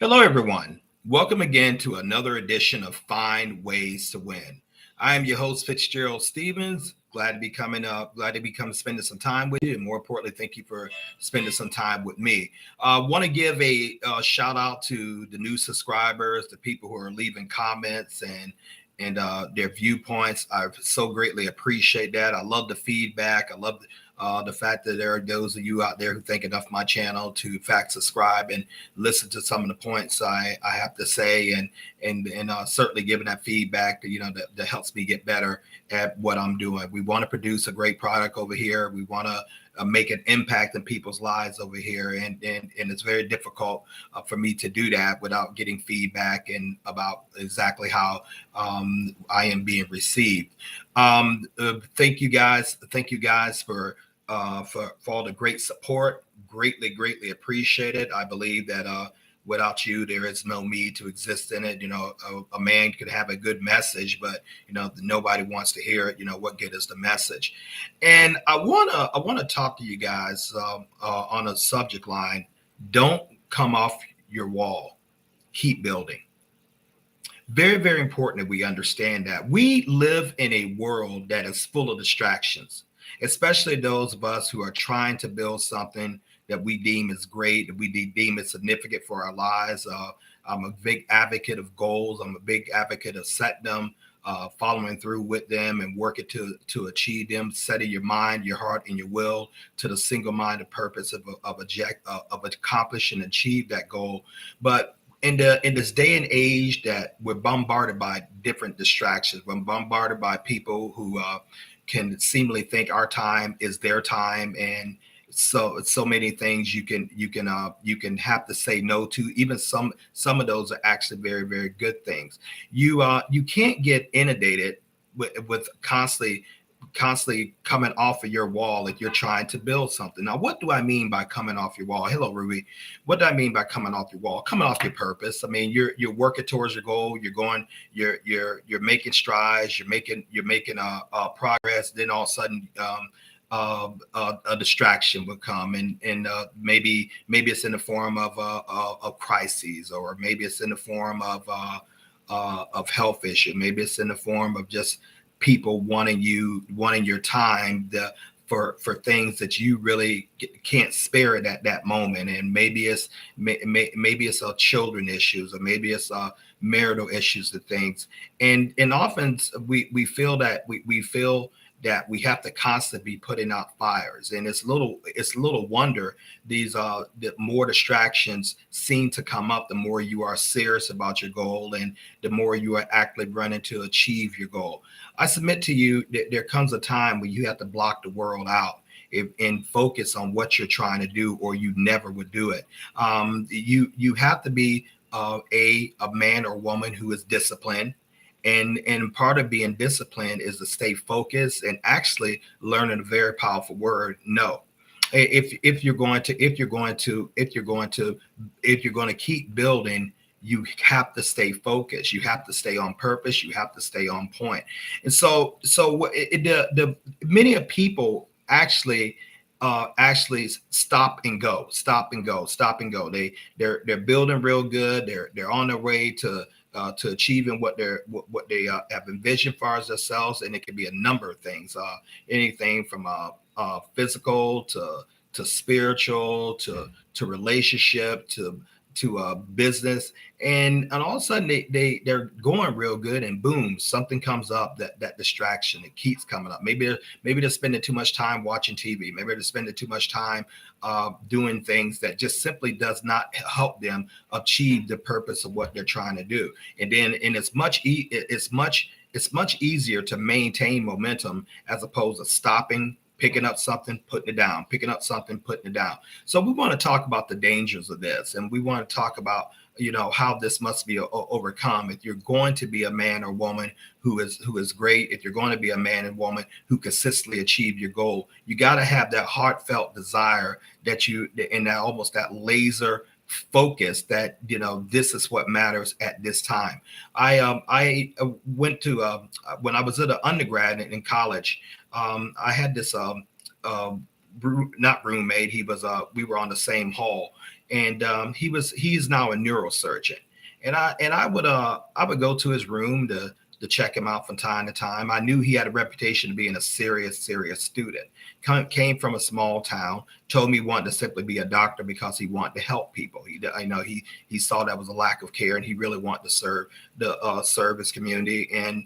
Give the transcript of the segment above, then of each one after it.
Hello, everyone. Welcome again to another edition of Find Ways to Win. I am your host, FitzgeraldStephens. Glad to be coming up. Glad to be coming spending some time with you, and more importantly, thank you for spending some time with me. Want to give a shout out to the new subscribers, the people who are leaving comments and their viewpoints. I so greatly appreciate that. I love the feedback. I love the fact that there are those of you out there who think enough of my channel to in fact subscribe and listen to some of the points I have to say, and certainly giving that feedback that helps me get better at what I'm doing. We want to produce a great product over here. We want to make an impact in people's lives over here, and it's very difficult for me to do that without getting feedback and about exactly how I am being received. Thank you guys for all the great support. Greatly appreciate it. I believe that without you, there is no me to exist in it. A man could have a good message, but nobody wants to hear it. What good is the message? And I wanna talk to you guys on a subject line. Don't come off your wall. Keep building. Very important that we understand that we live in a world that is full of distractions, especially those of us who are trying to build something that we deem is great, that we deem is significant for our lives. I'm a big advocate of goals. I'm a big advocate of setting them, following through with them, and working to achieve them. Setting your mind, your heart, and your will to the single-minded purpose of accomplishing and achieve that goal. But in this day and age that we're bombarded by different distractions, we're bombarded by people who can seemingly think our time is their time, and so many things you can have to say no to. Even some of those are actually very good things. You can't get inundated with constantly coming off of your wall if you're trying to build something. Now, what do I mean by coming off your wall? Hello, Ruby. What do I mean by coming off your wall? Coming off your purpose. I mean, you're working towards your goal. You're making strides. You're making progress. Then all of a sudden, a distraction will come, and maybe it's in the form of crises, or maybe it's in the form of health issue. Maybe it's in the form of just people wanting your time for things that you really can't spare at that moment. And maybe it's children issues, or maybe it's marital issues and things. And often we feel that we have to constantly be putting out fires, and it's little wonder the more distractions seem to come up, the more you are serious about your goal, and the more you are actively running to achieve your goal. I submit to you that there comes a time when you have to block the world out and focus on what you're trying to do, or you never would do it. You have to be a man or woman who is disciplined. And part of being disciplined is to stay focused and actually learning a very powerful word, no. If you're going to keep building, you have to stay focused. You have to stay on purpose. You have to stay on point. And so many of people actually stop and go. They're building real good. They're on their way to achieving what they have envisioned for themselves, and it can be a number of things, anything from physical to spiritual to relationship to business, and all of a sudden they're going real good, and boom, something comes up, that distraction, it keeps coming up. Maybe they're spending too much time watching TV. Maybe they're spending too much time doing things that just simply does not help them achieve the purpose of what they're trying to do. And it's much easier to maintain momentum as opposed to stopping, picking up something, putting it down, picking up something, putting it down. So we want to talk about the dangers of this, and we want to talk about how this must be overcome. If you're going to be a man or woman who is great, if you're going to be a man and woman who consistently achieve your goal, you got to have that heartfelt desire and that almost that laser focus that this is what matters at this time. I went to when I was at an undergrad in college. I had this not roommate. We were on the same hall, and he's now a neurosurgeon. And I would go to his room to check him out from time to time. I knew he had a reputation of being a serious student. Came from a small town. Told me he wanted to simply be a doctor because he wanted to help people. He saw that was a lack of care, and he really wanted to serve his community.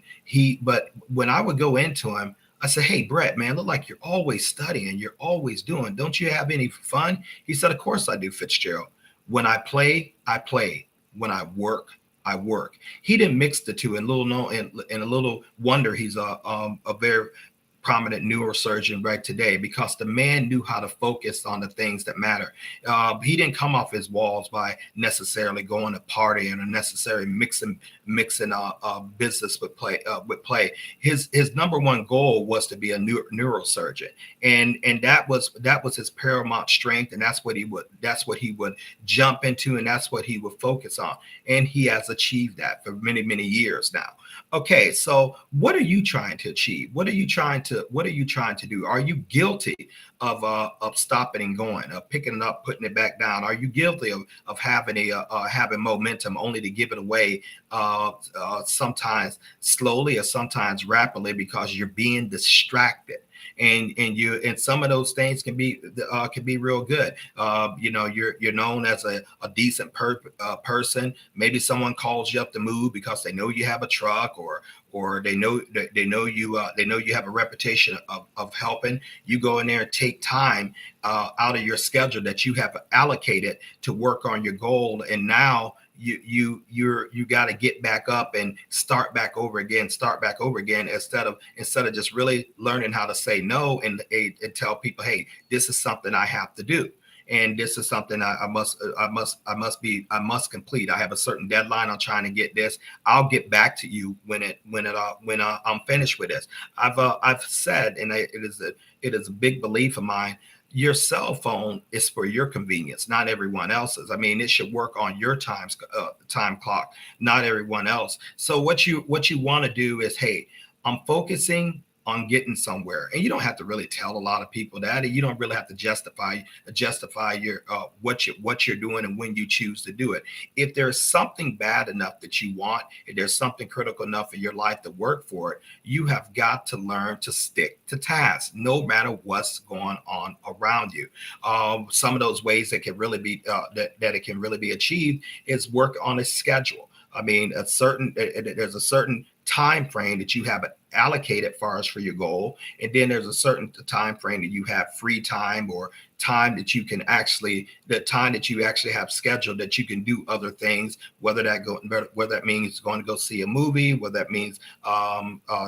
But when I would go into him, I said, "Hey, Brett, man, look like you're always studying. You're always doing. Don't you have any fun?" He said, "Of course I do, Fitzgerald. When I play, I play. When I work, I work." He didn't mix the two, and a little wonder he's a very prominent neurosurgeon right today, because the man knew how to focus on the things that matter. He didn't come off his walls by necessarily going to party and necessarily mixing business with play. His number one goal was to be a neurosurgeon, and that was his paramount strength, and that's what he would jump into, and that's what he would focus on, and he has achieved that for many years now. Okay, so what are you trying to achieve? What are you trying to do? Are you guilty of stopping and going, of picking it up, putting it back down? Are you guilty of having having momentum only to give it away sometimes slowly or sometimes rapidly because you're being distracted? And some of those things can be real good. You're known as a decent person. Maybe someone calls you up to move because they know you have a truck, or they know you have a reputation of helping. You go in there and take time out of your schedule that you have allocated to work on your goal, and now you got to get back up and start back over again instead of just really learning how to say no and tell people, hey, this is something I have to do, and this is something I must complete. I have a certain deadline. I'm trying to get this. I'll get back to you when I'm finished with this. I've said, and it is a big belief of mine, your cell phone is for your convenience, not everyone else's. I mean, it should work on your time clock, not everyone else. So what you want to do is, hey, I'm focusing on getting somewhere, and you don't have to really tell a lot of people that, and you don't really have to justify your what you're doing and when you choose to do it. If there's something bad enough that you want, if there's something critical enough in your life to work for it, you have got to learn to stick to tasks, no matter what's going on around you. Some of those ways that can really be that it can really be achieved is work on a schedule. I mean, there's a certain time frame that you have allocated far as for your goal, and then there's a certain time frame that you have free time, or time that you actually have scheduled that you can do other things, whether that means going to go see a movie, whether that means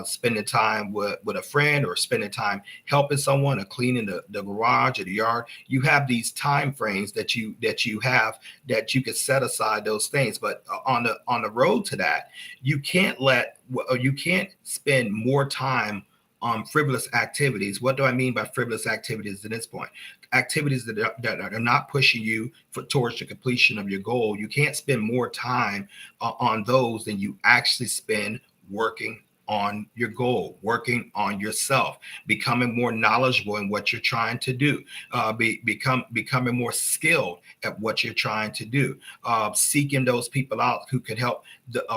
spending time with a friend, or spending time helping someone, or cleaning the garage or the yard. You have these time frames that you have that you could set aside those things, but on the road to that, you can't spend more time on frivolous activities. What do I mean by frivolous activities at this point? Activities that are not pushing you towards the completion of your goal. You can't spend more time on those than you actually spend working on your goal, working on yourself, becoming more knowledgeable in what you're trying to do, becoming more skilled at what you're trying to do, seeking those people out who can help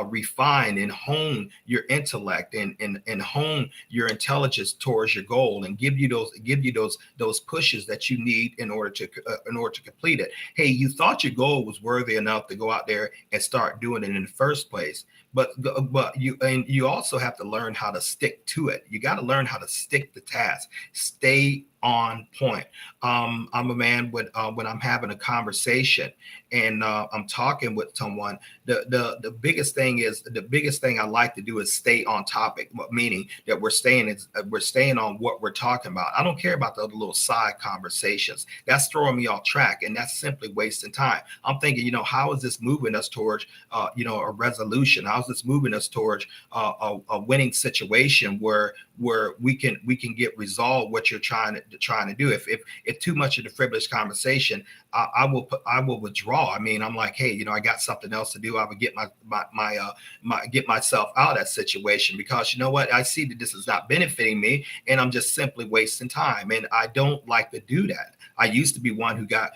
refine and hone your intellect and hone your intelligence towards your goal, and give you those pushes that you need in order to complete it. Hey, you thought your goal was worthy enough to go out there and start doing it in the first place. But you also have to learn how to stick to it. You got to learn how to stick to task. Stay on point. I'm a man when I'm having a conversation and I'm talking with someone. The biggest thing I like to do is stay on topic, meaning that we're staying on what we're talking about. I don't care about the other little side conversations. That's throwing me off track, and that's simply wasting time. I'm thinking, how is this moving us towards a resolution? How's this moving us towards a winning situation where we can get resolved what you're trying to do. If too much of the frivolous conversation, I will withdraw. I mean, I'm like, hey, I got something else to do. I would get get myself out of that situation, because you know what? I see that this is not benefiting me, and I'm just simply wasting time. And I don't like to do that. I used to be one who got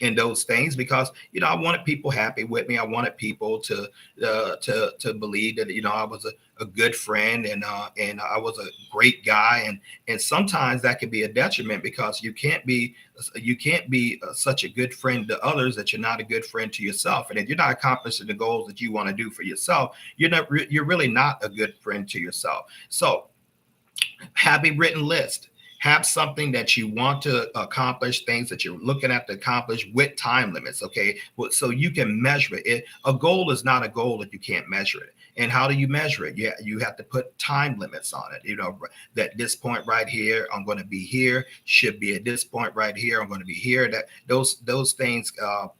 in those things, because I wanted people happy with me. I wanted people to believe that I was a good friend, and I was a great guy, and sometimes that can be a detriment, because you can't be such a good friend to others that you're not a good friend to yourself. And if you're not accomplishing the goals that you want to do for yourself, you're really not a good friend to yourself. So have a written list. Have something that you want to accomplish, things that you're looking at to accomplish, with time limits. Okay, so you can measure it. A goal is not a goal if you can't measure it. And how do you measure it? Yeah, you have to put time limits on it. That this point right here, I'm going to be here. Should be at this point right here, I'm going to be here. That those things,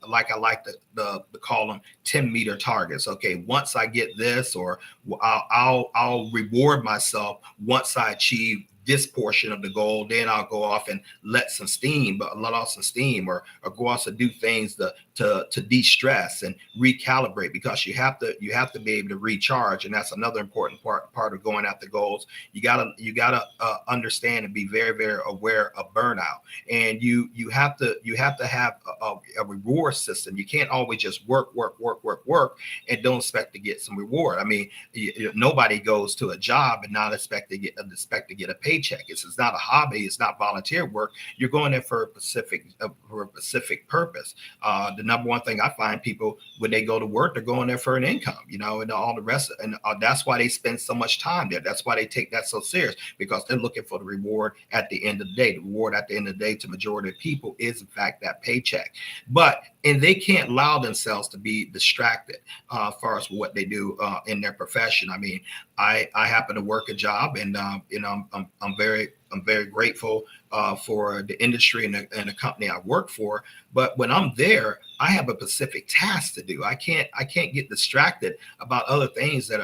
like I like to call them 10-meter targets. Okay, once I get this, or I'll reward myself once I achieve this portion of the goal, then I'll go off and let off some steam, or go off and do things to de-stress and recalibrate, because you have to be able to recharge. And that's another important part of going after goals. You gotta understand and be very, very aware of burnout. And you have to have a reward system. You can't always just work and don't expect to get some reward. I mean, nobody goes to a job and not expect to get a paycheck. It's not a hobby. It's not volunteer work. You're going there for a specific purpose. The number one thing I find people, when they go to work, they're going there for an income, and all the rest. And that's why they spend so much time there. That's why they take that so serious, because they're looking for the reward at the end of the day. The reward at the end of the day, to majority of people, is in fact that paycheck. And they can't allow themselves to be distracted as far as what they do in their profession. I mean, I happen to work a job, and I'm very grateful for the industry and the company I work for. But when I'm there, I have a specific task to do. I can't get distracted about other things that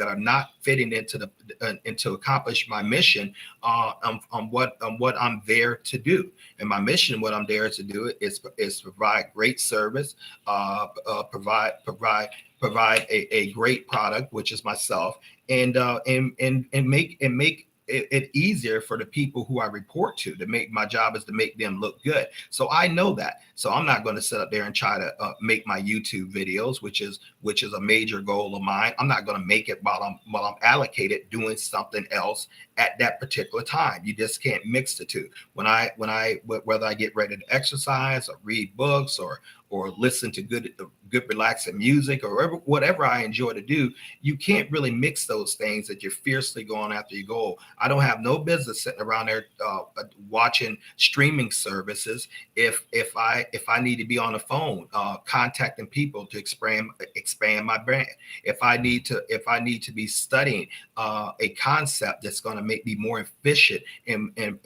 are not fitting into accomplish my mission on what I'm there to do. And my mission, what I'm there to do, is provide great service, provide a great product, which is myself, and make it easier for the people who I report to make my job is to make them look good. So I know that. So I'm not going to sit up there and try to make my YouTube videos, which is a major goal of mine. I'm not going to make it while I'm allocated doing something else at that particular time. You just can't mix the two. Whether I get ready to exercise or read books or listen to good relaxing music, or whatever I enjoy to do, you can't really mix those things that you're fiercely going after your goal. I don't have no business sitting around there watching streaming services if I need to be on the phone contacting people to expand my brand. If I need to be studying a concept that's going to make me more efficient and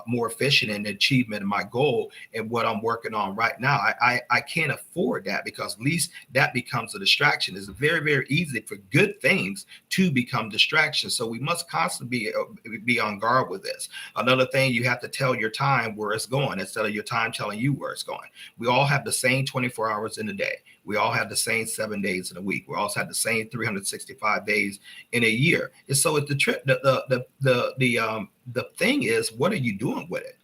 more efficient in the achievement of my goal and what I'm working on right now, I can't afford that, because at least that becomes a distraction. It's very, very easy for good things to become distractions. So we must constantly be on guard with this. Another thing, you have to tell your time where it's going instead of your time telling you where it's going. We all have the same 24 hours in a day. We all have the same 7 days in a week. We also have the same 365 days in a year. And so it's the thing is, what are you doing with it?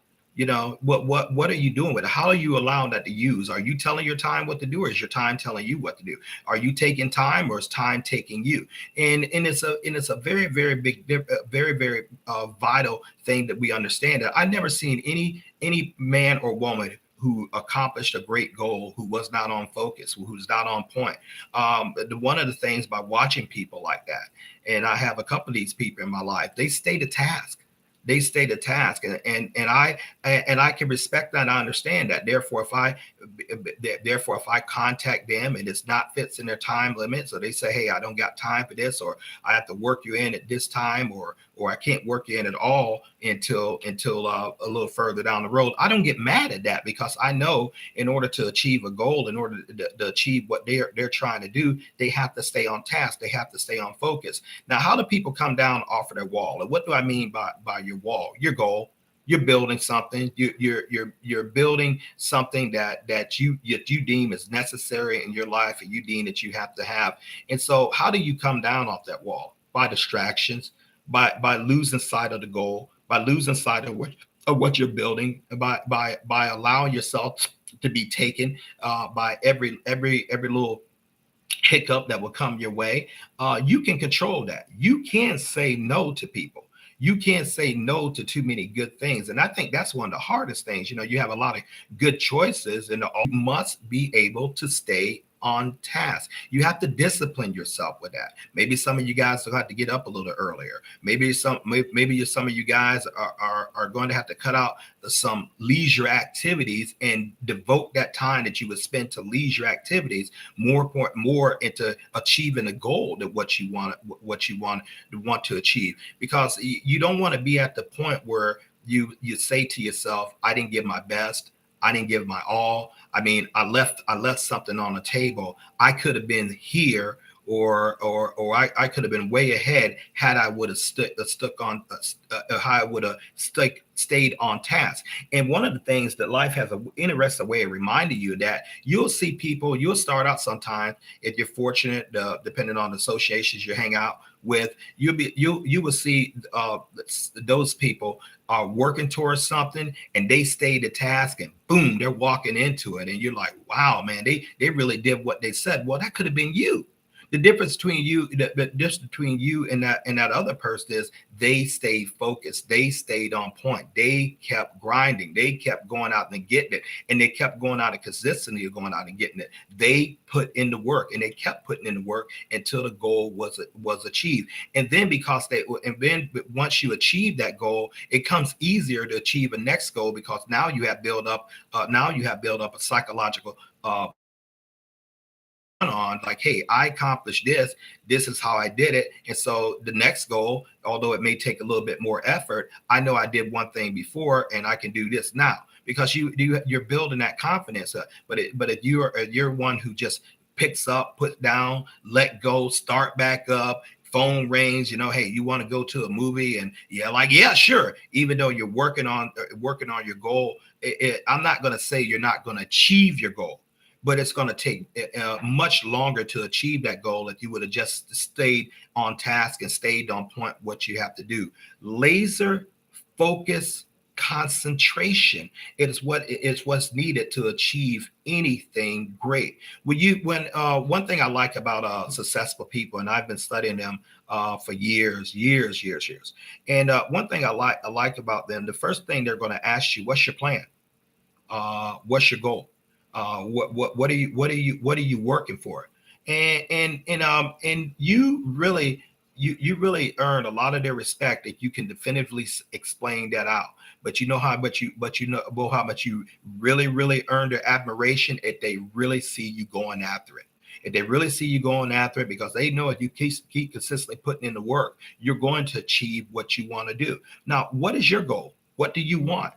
What are you doing with it? How are you allowing that to use? Are you telling your time what to do, or is your time telling you what to do? Are you taking time, or is time taking you? And it's a very, very big, very, very vital thing that we understand. That I've never seen any man or woman who accomplished a great goal who was not on focus, who's not on point. One of the things by watching people like that, and I have a couple of these people in my life, they stay to task. They stay to task, and I can respect that. And I understand that. Therefore, if I contact them and it's not fits in their time limit, so they say, hey, I don't got time for this, or I have to work you in at this time, or I can't work you in at all until a little further down the road, I don't get mad at that, because I know in order to achieve a goal, in order to achieve what they're trying to do, they have to stay on task. They have to stay on focus. Now, how do people come down off of their wall? And what do I mean by your wall? Your goal. You're building something. You're building something that you deem is necessary in your life, and you deem that you have to have. And so, how do you come down off that wall? By distractions, by losing sight of the goal, by losing sight of of what you're building by allowing yourself to be taken by every little hiccup that will come your way. You can control that. You can say no to people. You can't say no to too many good things. And I think that's one of the hardest things. You have a lot of good choices, and you must be able to stay on task. You have to discipline yourself with that. Maybe some of you guys will have to get up a little earlier. Maybe some of you guys are going to have to cut out some leisure activities and devote that time that you would spend to leisure activities more into achieving a goal that what you want to achieve. Because you don't want to be at the point where you say to yourself, I didn't give my best. I didn't give my all. I mean, I left something on the table. I could have been here, or I could have been way ahead had I would have stayed on task. And one of the things that life has an interesting way of reminding you that you'll see people, you'll start out sometimes, if you're fortunate, depending on the associations you hang out with, you will see those people are working towards something and they stay the task, and boom, they're walking into it. And you're like, wow, man, they really did what they said. Well, that could have been you. The difference between you, and that other person is they stayed focused. They stayed on point. They kept grinding. They kept going out and getting it, and they kept going out and consistently going out and getting it. They put in the work, and they kept putting in the work until the goal was achieved. And then once you achieve that goal, it comes easier to achieve a next goal, because now you have built up a psychological on, like, hey, I accomplished this is how I did it. And so the next goal, although it may take a little bit more effort, I know I did one thing before and I can do this now, because you're building that confidence up. But if you're one who just picks up, put down, let go, start back up, phone rings, hey, you want to go to a movie, and yeah, sure, even though you're working on your goal, I'm not going to say you're not going to achieve your goal, but it's going to take much longer to achieve that goal if you would have just stayed on task and stayed on point what you have to do. Laser focus, concentration is what's needed to achieve anything great. One thing I like about successful people, and I've been studying them for years. And one thing I like about them, the first thing they're going to ask you, what's your plan? What's your goal? What are you working for? And you really earn a lot of their respect if you can definitively explain that out. But you know how much you really earn their admiration if they really see you going after it. If they really see you going after it, because they know if you keep consistently putting in the work, you're going to achieve what you want to do. Now, what is your goal? What do you want?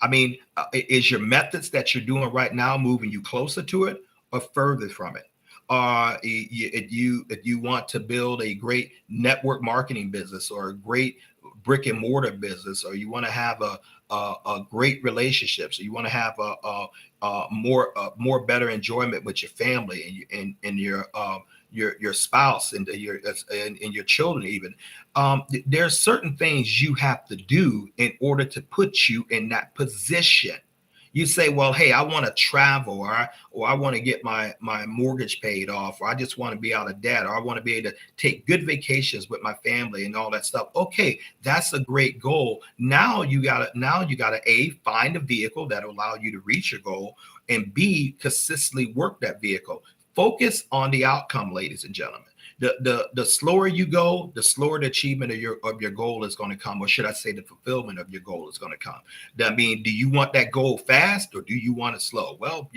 I mean, is your methods that you're doing right now moving you closer to it or further from it? If you want to build a great network marketing business or a great brick and mortar business, or you want to have a great relationship, so you want to have a more better enjoyment with your family and your spouse and your children even. There are certain things you have to do in order to put you in that position. You say, well, hey, I want to travel, or I want to get my mortgage paid off, or I just want to be out of debt, or I want to be able to take good vacations with my family and all that stuff. Okay, that's a great goal. Now you gotta A, find a vehicle that will allow you to reach your goal, and B, consistently work that vehicle. Focus on the outcome, ladies and gentlemen. The slower you go, the slower the achievement of your goal is going to come, or should I say the fulfillment of your goal is going to come. That means, do you want that goal fast or do you want it slow? Well,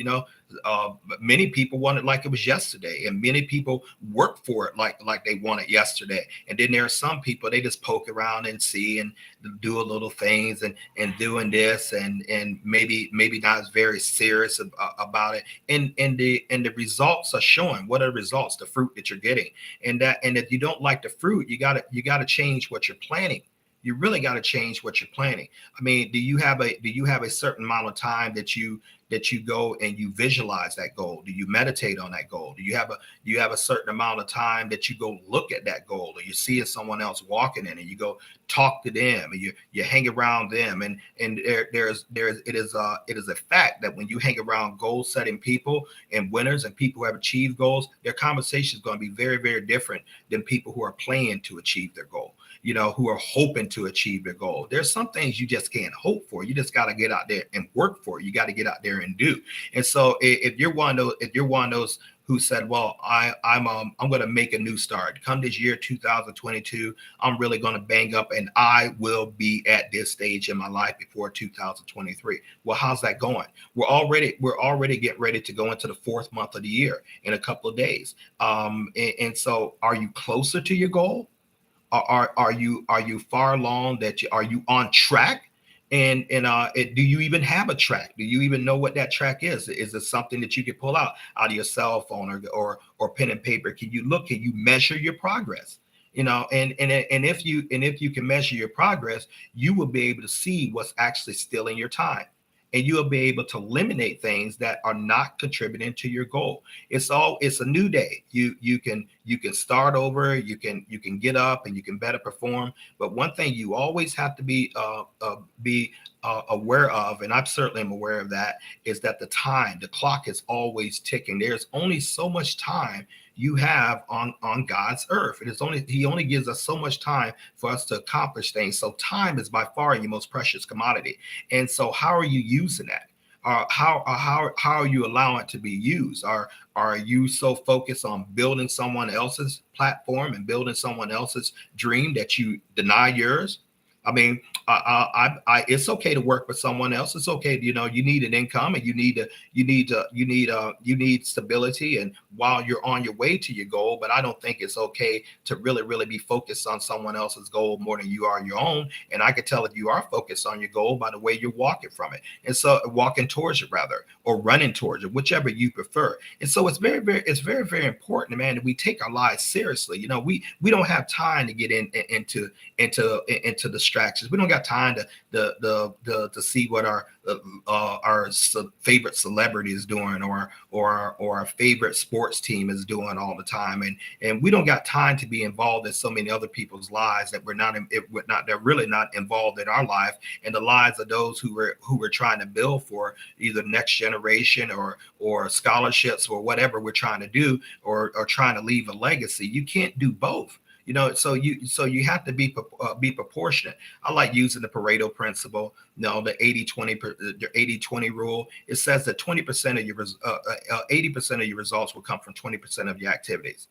many people want it like it was yesterday, and many people work for it like they want it yesterday. And then there are some people, they just poke around and see and do a little things and doing this and maybe not as very serious about it. And the results are showing. What are the results? The fruit that you're getting. And if you don't like the fruit, you gotta change what you're planting you really got to change what you're planning. I mean, do you have a certain amount of time that you go and you visualize that goal? Do you meditate on that goal? Do you have a certain amount of time that you go look at that goal, or you see someone else walking in and you go talk to them, and you hang around them, and it is a fact that when you hang around goal setting people and winners and people who have achieved goals, their conversation is going to be very, very different than people who are playing to achieve their goal, who are hoping to achieve their goal. There's some things you just can't hope for. You just got to get out there and work for it. You got to get out there and do. And so if you're one of those who said, well, I'm going to make a new start. Come this year, 2022, I'm really going to bang up and I will be at this stage in my life before 2023. Well, how's that going? We're already getting ready to go into the fourth month of the year in a couple of days. And so are you closer to your goal? Are you far along are you on track? And do you even have a track? Do you even know what that track is? Is it something that you can pull out of your cell phone or pen and paper? Can you measure your progress? And if you can measure your progress, you will be able to see what's actually still in your time. And you'll be able to eliminate things that are not contributing to your goal. It's a new day. You can start over. You can get up and you can better perform. But one thing you always have to be aware of, and I certainly am aware of that, is that the clock is always ticking. There's only so much time you have on God's earth. He only gives us so much time for us to accomplish things. So time is by far your most precious commodity. And so how are you using that? How are you allowing it to be used? Are you so focused on building someone else's platform and building someone else's dream that you deny yours? I mean, it's okay to work for someone else. It's okay. You need an income, and you need stability. And while you're on your way to your goal, but I don't think it's okay to really, really be focused on someone else's goal more than you are your own. And I could tell if you are focused on your goal by the way you're walking from it. And so walking towards it rather, or running towards it, whichever you prefer. And so it's very, very important, man, that we take our lives seriously. We don't have time to get into distractions. We don't got time to see what our favorite celebrity is doing, or our favorite sports team is doing all the time, and we don't got time to be involved in so many other people's lives that they're really not involved in our life and the lives of those who we're trying to build for either next generation or scholarships or whatever we're trying to do, or trying to leave a legacy. You can't do both. So you have to be proportionate. I like using the Pareto principle, the 80-20 rule. It says that 80% of your results will come from 20% of your activities.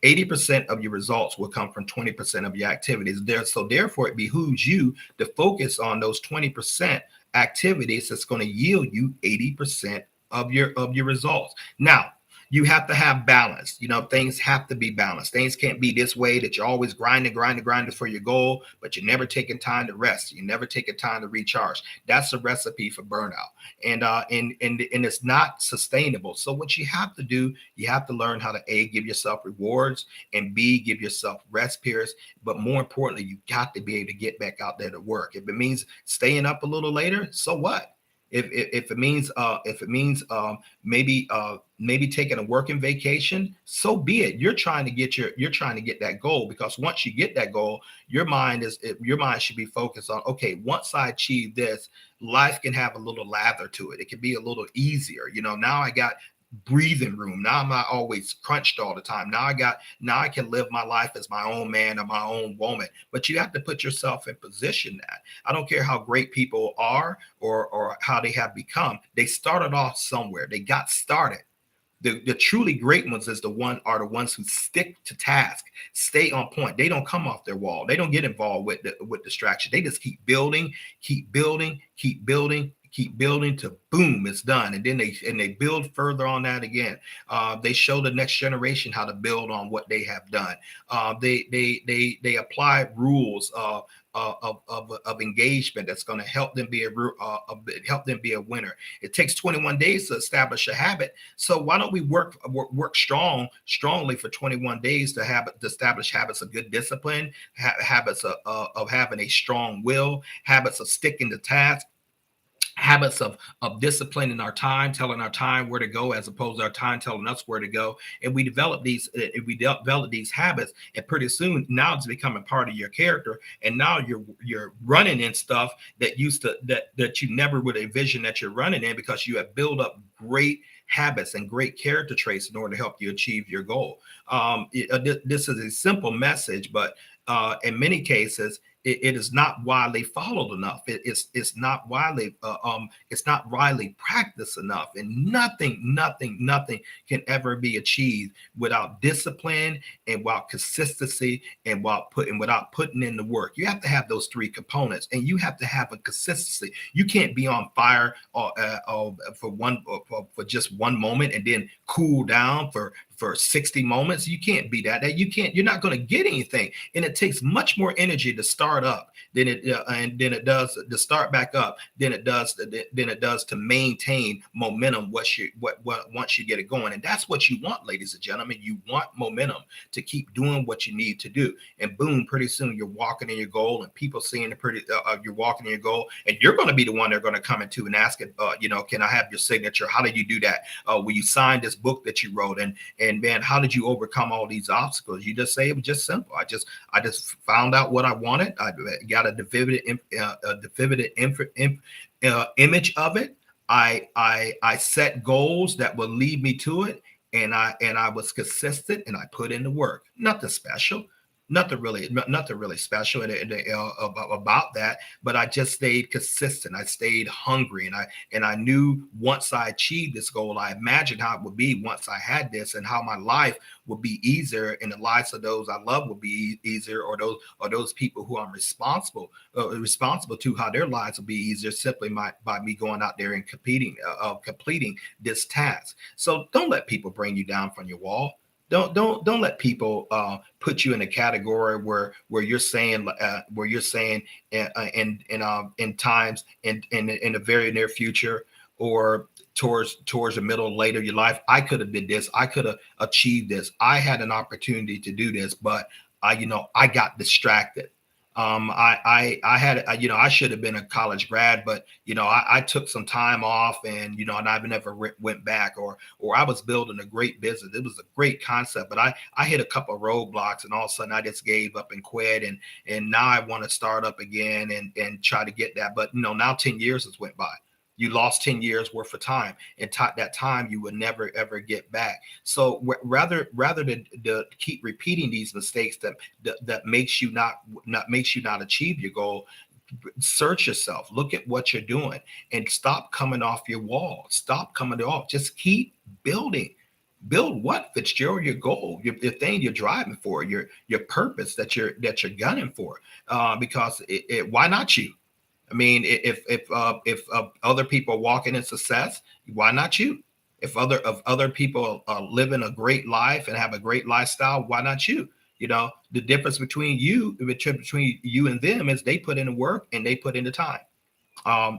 80% of your results will come from 20% of your activities. So therefore, it behooves you to focus on those 20% activities that's going to yield you 80% of your results. Now, you have to have balance. Things have to be balanced. Things can't be this way that you're always grinding for your goal, but you're never taking time to rest. You're never taking time to recharge. That's a recipe for burnout. And it's not sustainable. So what you have to do, you have to learn how to A, give yourself rewards, and B, give yourself rest periods. But more importantly, you got to be able to get back out there to work. If it means staying up a little later, so what? If it means maybe taking a working vacation, so be it. You're trying to get that goal, because once you get that goal, your mind should be focused on, okay, once I achieve this, life can have a little lather to it. It can be a little easier. Now I got breathing room. Now I'm not always crunched all the time. Now I can live my life as my own man or my own woman. But you have to put yourself in position that I don't care how great people are or how they have become. They started off somewhere. They got started. The truly great ones are the ones who stick to task, stay on point. They don't come off their wall. They don't get involved with distraction. They just keep building, keep building to boom, it's done. And then they build further on that again. They show the next generation how to build on what they have done. They apply rules of engagement that's going to help them be a winner. It takes 21 days to establish a habit. So why don't we work strongly for 21 days to establish habits of good discipline, habits of having a strong will, habits of sticking to tasks, habits of disciplining our time, telling our time where to go as opposed to our time telling us where to go. And we develop these habits, and pretty soon now it's becoming part of your character. And now you're running in stuff that you never would envision that you're running in, because you have built up great habits and great character traits in order to help you achieve your goal. This is a simple message, but in many cases, it is not widely followed enough. It's not widely practiced enough, and nothing can ever be achieved without discipline and without consistency and without putting in the work. You have to have those three components, and you have to have a consistency. You can't be on fire for just one moment and then cool down for 60 moments. You can't be that. You're not going to get anything. And it takes much more energy to start up than it does to start back up than it does to maintain momentum once you get it going. And that's what you want, ladies and gentlemen. You want momentum to keep doing what you need to do. And boom, pretty soon you're walking in your goal, and people seeing you're walking in your goal, and you're going to be the one they're going to come into and ask it, can I have your signature? How did you do that? Will you sign this book that you wrote? And man, how did you overcome all these obstacles? You just say it was just simple. I just found out what I wanted. I got a definitive image of it. I set goals that will lead me to it, and I was consistent, and I put in the work. Nothing special. Nothing really special about that, but I just stayed consistent. I stayed hungry, and I knew once I achieved this goal, I imagined how it would be once I had this, and how my life would be easier, and the lives of those I love would be easier, or those people who I'm responsible to, how their lives will be easier simply by me going out there and completing this task. So don't let people bring you down from your wall. Don't let people put you in a category where you're saying in times in the very near future, or towards the middle later of your life, I could have did this, I could have achieved this, I had an opportunity to do this, but I got distracted. I should have been a college grad, but I took some time off, and and I've never went back, or I was building a great business. It was a great concept, but I hit a couple of roadblocks, and all of a sudden I just gave up and quit, and now I want to start up again and try to get that. But now 10 years has went by. You lost 10 years worth of time, and that time you would never ever get back. So rather than to keep repeating these mistakes that makes you not achieve your goal, search yourself, look at what you're doing, and stop coming off your wall. Stop coming off. Just keep building. Build what, Fitzgerald? Your goal, the thing you're driving for, your purpose that you're gunning for. Because why not you? I mean, if other people are walking in success, why not you? If other people are living a great life and have a great lifestyle, why not you? The difference between you and them is they put in the work and they put in the time.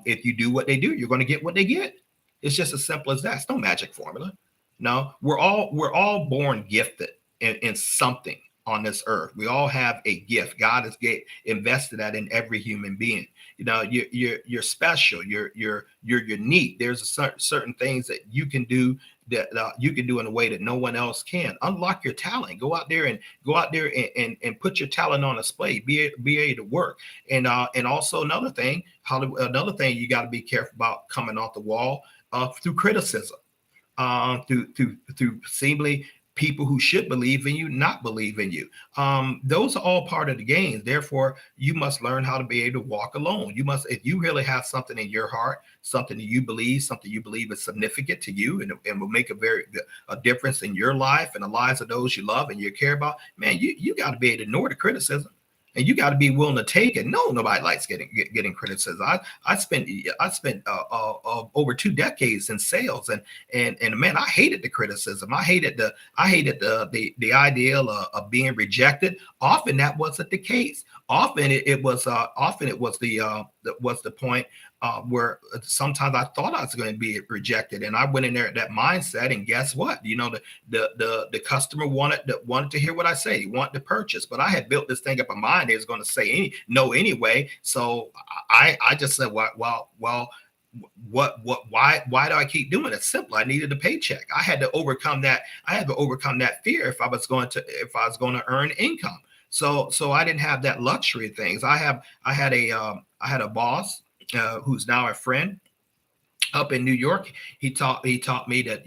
If you do what they do, you're going to get what they get. It's just as simple as that. It's no magic formula. No, we're all born gifted in something on this earth. We all have a gift. God has invested that in every human being. You're special. You're unique. There's certain things that you can do that you can do in a way that no one else can. Unlock your talent. Go out there and put your talent on display. Be able to work. And also another thing you got to be careful about coming off the wall through criticism. Through seemingly people who should believe in you not believe in you. Those are all part of the game. Therefore, you must learn how to be able to walk alone. You must, if you really have something in your heart, something you believe is significant to you, and will make a difference in your life and the lives of those you love and you care about, man, you got to be able to ignore the criticism. and you got to be willing to take it. No, nobody likes getting criticism. I spent over 2 decades in sales, and man, I hated the criticism. I hated the idea of being rejected. Often that wasn't the case. Often it was the point where sometimes I thought I was going to be rejected, and I went in there at that mindset, and guess what? The customer wanted to hear what I say. He wanted to purchase, but I had built this thing up in mind. They was going to say no anyway. So I just said, well, why do I keep doing it? It's simple. I needed a paycheck. I had to overcome that fear if I was going to earn income. So I didn't have that luxury of things. I had a boss who's now a friend up in New York. He taught me that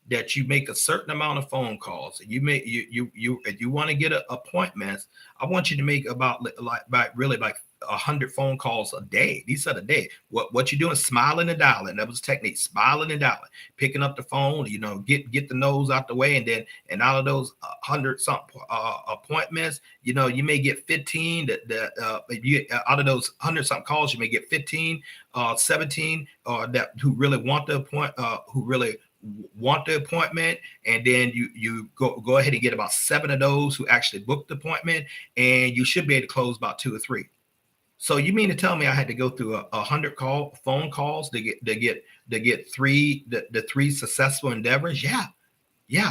that you make a certain amount of phone calls. You make you if you want to get appointments, I want you to make about like 100 phone calls a day. He said a day. What you doing? Smiling and dialing. That was a technique. Smiling and dialing. Picking up the phone. Get the nose out the way, and out of those 100 something appointments, you may get 15. Out of those 100 something calls, you may get 15, 17 that who really want the appointment, and then you go ahead and get about 7 of those who actually booked the appointment, and you should be able to close about 2 or 3. So you mean to tell me I had to go through 100 phone calls to get the 3 successful endeavors? Yeah,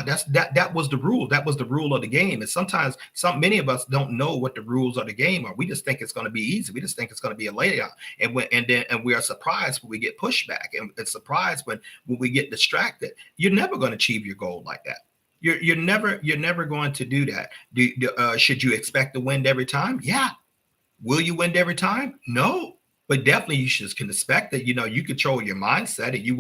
that was the rule. That was the rule of the game. And sometimes many of us don't know what the rules of the game are. We just think it's going to be easy. We just think it's going to be a layout. And we are surprised when we get pushback, and surprised when we get distracted. You're never going to achieve your goal like that. You're never going to do that. Should you expect to win every time? Yeah. Will you win every time? No. But definitely you can expect that, you control your mindset, and you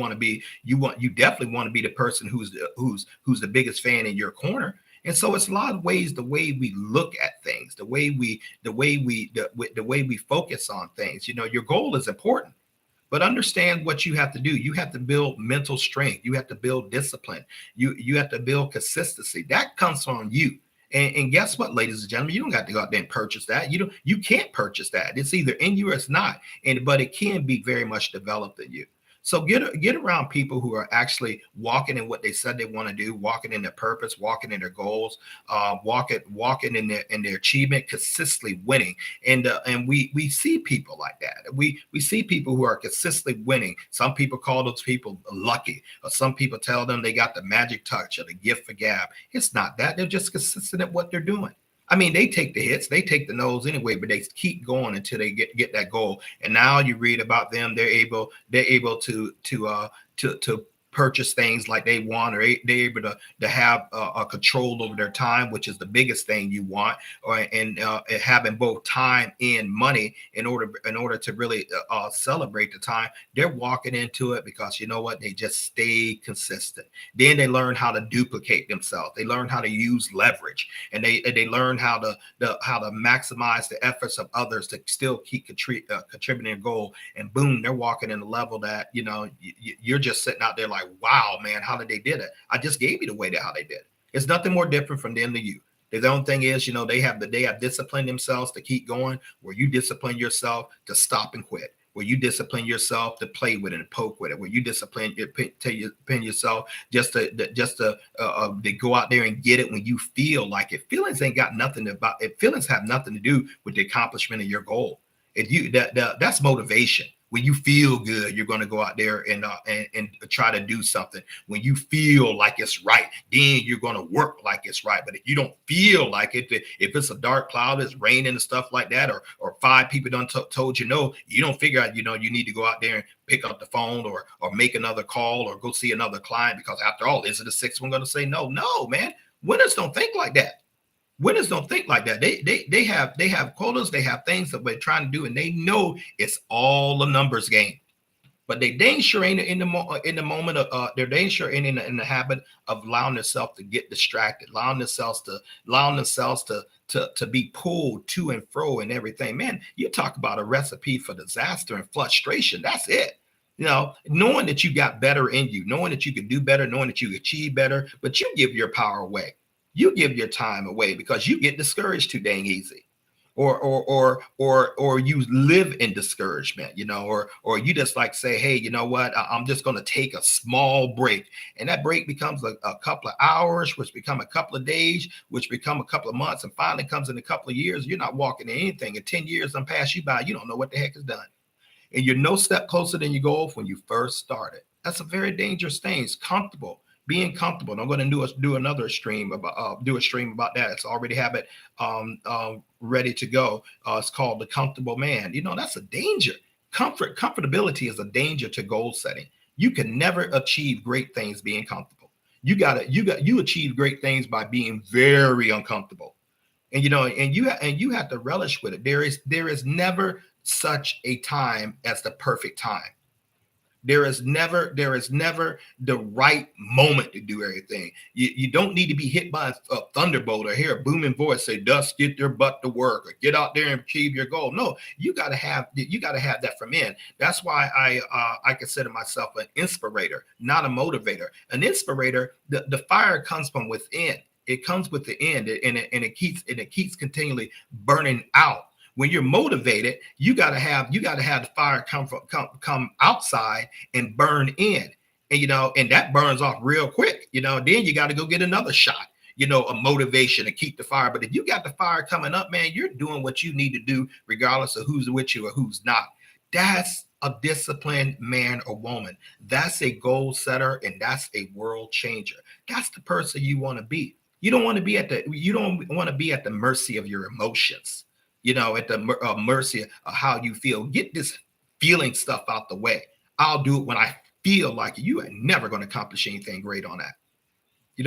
definitely want to be the person who's the biggest fan in your corner. And so it's a lot of ways, the way we look at things, the way we focus on things. Your goal is important, but understand what you have to do. You have to build mental strength. You have to build discipline. You have to build consistency. That comes from you. And guess what, ladies and gentlemen, you don't got to go out there and purchase that. You can't purchase that. It's either in you or it's not. But it can be very much developed in you. So get around people who are actually walking in what they said they want to do, walking in their purpose, walking in their goals, walking in their achievement, consistently winning. And we see people like that. We see people who are consistently winning. Some people call those people lucky, or some people tell them they got the magic touch or the gift for gab. It's not that. They're just consistent at what they're doing. I mean, they take the hits, they take the no's anyway, but they keep going until they get that goal. And now you read about them; they're able to purchase things like they want, or they're able to have a control over their time, which is the biggest thing you want, and having both time and money in order to really celebrate the time. They're walking into it because you know what? They just stay consistent. Then they learn how to duplicate themselves. They learn how to use leverage, and they learn how to maximize the efforts of others to still keep contributing their goal. And boom, they're walking in a level that you're just sitting out there like, wow, man, how did they did it? I just gave you the way to how they did it. It's nothing more different from them to you. The only thing is, they have disciplined themselves to keep going, where you discipline yourself to stop and quit, where you discipline yourself to play with it and poke with it, where you discipline yourself just to go out there and get it when you feel like it. Feelings ain't got nothing about it. Feelings have nothing to do with the accomplishment of your goal. That's motivation. When you feel good, you're going to go out there and try to do something. When you feel like it's right, then you're going to work like it's right. But if you don't feel like it, if it's a dark cloud, it's raining and stuff like that, or 5 people done told you no, you don't figure out, you need to go out there and pick up the phone or make another call or go see another client, because after all, is it the 6th one going to say no? No, man. Winners don't think like that. Winners don't think like that. They have quotas, they have things that they're trying to do, and they know it's all a numbers game. But they dang sure ain't in the moment of they're dang sure ain't in the habit of allowing themselves to get distracted, allowing themselves to be pulled to and fro and everything. Man, you talk about a recipe for disaster and frustration. That's it. Knowing that you got better in you, knowing that you can do better, knowing that you achieve better, but you give your power away. You give your time away because you get discouraged too dang easy. Or you live in discouragement, or you just like say, hey, you know what, I'm just going to take a small break, and that break becomes a couple of hours, which become a couple of days, which become a couple of months, and finally comes in a couple of years. You're not walking in anything, and 10 years done pass you by. You don't know what the heck is done, and you're no step closer than you go when you first started. That's a very dangerous thing. It's comfortable, being comfortable. And I'm going to do another stream about that. It's already have it ready to go. It's called The Comfortable Man. That's a danger. Comfortability is a danger to goal setting. You can never achieve great things being comfortable. You achieve great things by being very uncomfortable. And you have to relish with it. There is never such a time as the perfect time. There is never the right moment to do everything. You don't need to be hit by a thunderbolt or hear a booming voice say, "Dust, get your butt to work," or "Get out there and achieve your goal." No, you got to have that from in. That's why I consider myself an inspirator, not a motivator. An inspirator, the fire comes from within. It comes with the end, and it keeps continually burning out. When you're motivated, you gotta have the fire come outside and burn in, and that burns off real quick. Then you got to go get another shot, a motivation to keep the fire. But if you got the fire coming up, man, you're doing what you need to do, regardless of who's with you or who's not. That's a disciplined man or woman. That's a goal setter, and that's a world changer. That's the person you want to be. You don't want to be at the mercy of your emotions. At the mercy of how you feel. Get this feeling stuff out the way. I'll do it when I feel like it. You are never going to accomplish anything great on that. You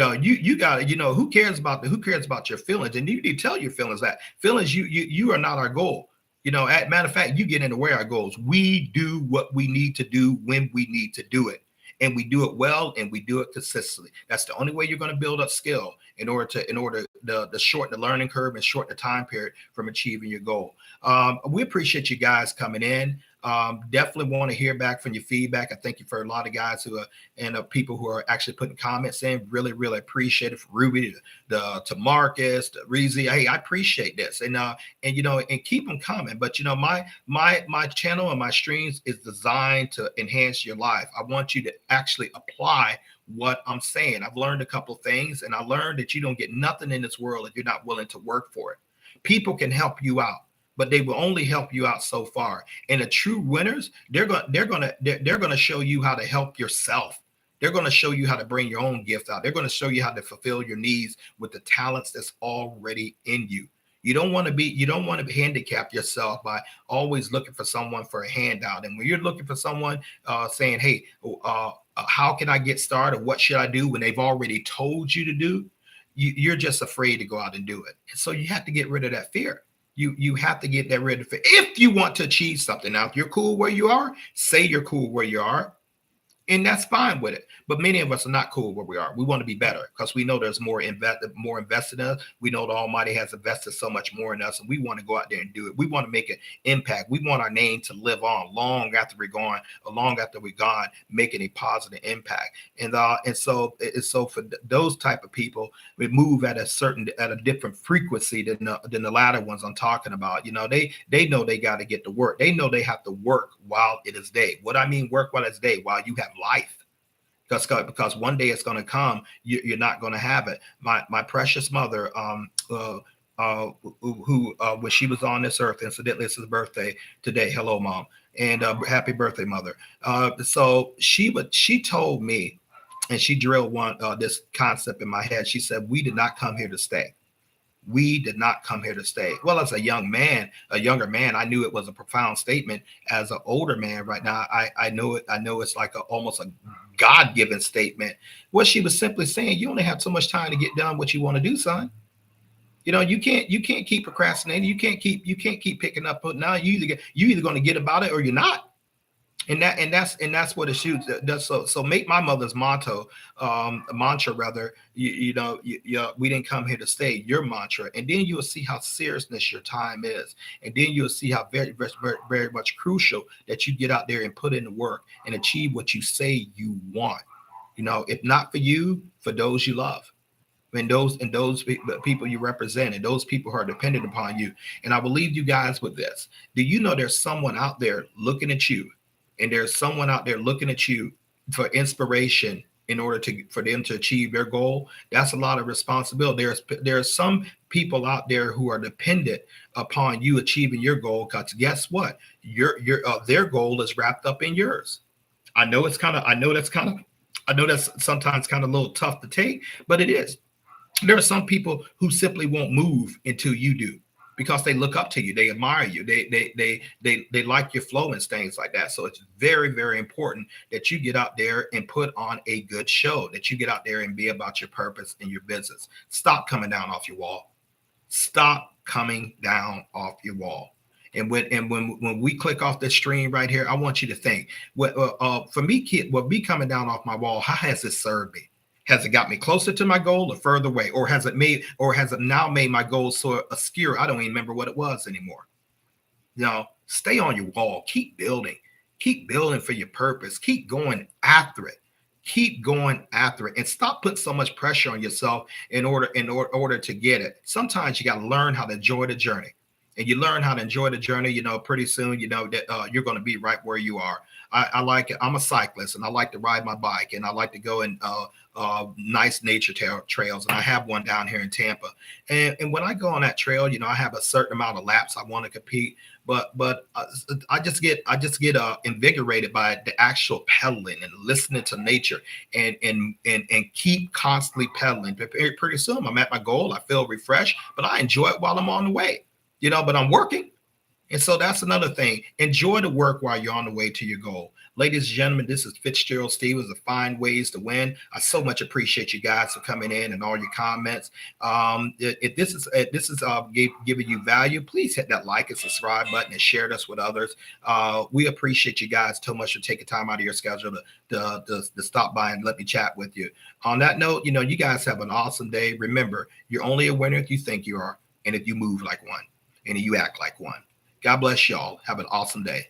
got to, who cares about your feelings? And you need to tell your feelings that feelings, you are not our goal. Matter of fact, you get into where our goals. We do what we need to do when we need to do it. And we do it well, and we do it consistently. That's the only way you're going to build up skill in order to shorten the learning curve and shorten the time period from achieving your goal. We appreciate you guys coming in. Definitely want to hear back from your feedback. I thank you for a lot of guys and people who are actually putting comments in. Really, really appreciate it. From Ruby to Marcus to Reezy. Hey, I appreciate this, and keep them coming. But my channel and my streams is designed to enhance your life. I want you to actually apply what I'm saying. I've learned a couple of things, and I learned that you don't get nothing in this world if you're not willing to work for it. People can help you out, but they will only help you out so far. And the true winners, they're gonna show you how to help yourself. They're going to show you how to bring your own gift out. They're going to show you how to fulfill your needs with the talents that's already in you. You don't want to handicap yourself by always looking for someone for a handout. And when you're looking for someone saying, "Hey, how can I get started? What should I do?" when they've already told you to do, you're just afraid to go out and do it. And so you have to get rid of that fear. You have to get that rid of fear if you want to achieve something. Now, if you're cool where you are, say you're cool where you are. And that's fine with it. But many of us are not cool where we are. We want to be better because we know there's more invested in us. We know the Almighty has invested so much more in us, and we want to go out there and do it. We want to make an impact. We want our name to live on long after we're gone, making a positive impact. And so for those type of people, we move at a different frequency than the latter ones I'm talking about. They know they got to get to work. They know they have to work while it is day. What I mean, work while it's day, while you have life, because one day it's going to come, you're not going to have it. My precious mother, who when she was on this earth, incidentally, it's his birthday today. Hello, Mom, and happy birthday, Mother. So she told me, and she drilled this concept in my head. She said, "We did not come here to stay. We did not come here to stay." Well, as a younger man, I knew it was a profound statement. As an older man right now, I know it. I know it's like almost a God-given statement. What she was simply saying, you only have so much time to get done what you want to do, son. You can't keep procrastinating. You can't keep picking up. Now you either going to get about it or you're not. And that's what it shoots does. So make my mother's mantra rather. We didn't come here to stay. Your mantra, and then you'll see how seriousness your time is, and then you'll see how very, very, very much crucial that you get out there and put in the work and achieve what you say you want. If not for you, for those you love. people you represent, and those people who are dependent upon you. And I will leave you guys with this. Do you know there's someone out there looking at you, and there's someone out there looking at you for inspiration in order for them to achieve their goal? That's a lot of responsibility. There's some people out there who are dependent upon you achieving your goal, because guess what? Their goal is wrapped up in yours. I know that's sometimes kind of a little tough to take, but it is. There are some people who simply won't move until you do, because they look up to you, they admire you, they like your flow and things like that. So it's very, very important that you get out there and put on a good show, that you get out there and be about your purpose and your business. Stop coming down off your wall. Stop coming down off your wall. And when we click off this stream right here, I want you to think, for me, kid, me coming down off my wall, how has this served me? Has it got me closer to my goal or further away? Or has it now made my goal so obscure I don't even remember what it was anymore? Stay on your wall. Keep building. Keep building for your purpose. Keep going after it. Keep going after it, and stop putting so much pressure on yourself in order to get it. Sometimes you got to learn how to enjoy the journey. And you learn how to enjoy the journey, pretty soon, that you're going to be right where you are. I like it. I'm a cyclist, and I like to ride my bike, and I like to go in nice nature trails. And I have one down here in Tampa. And when I go on that trail, I have a certain amount of laps I want to compete. But I just get invigorated by the actual pedaling and listening to nature, and keep constantly pedaling. Pretty soon, I'm at my goal. I feel refreshed, but I enjoy it while I'm on the way. But I'm working. And so that's another thing. Enjoy the work while you're on the way to your goal. Ladies and gentlemen, this is FitzgeraldStephens of Find Ways to Win. I so much appreciate you guys for coming in and all your comments. If this is giving you value, please hit that like and subscribe button and share this with others. We appreciate you guys so much for taking time out of your schedule to stop by and let me chat with you. On that note, you guys have an awesome day. Remember, you're only a winner if you think you are, and if you move like one, and you act like one. God bless y'all. Have an awesome day.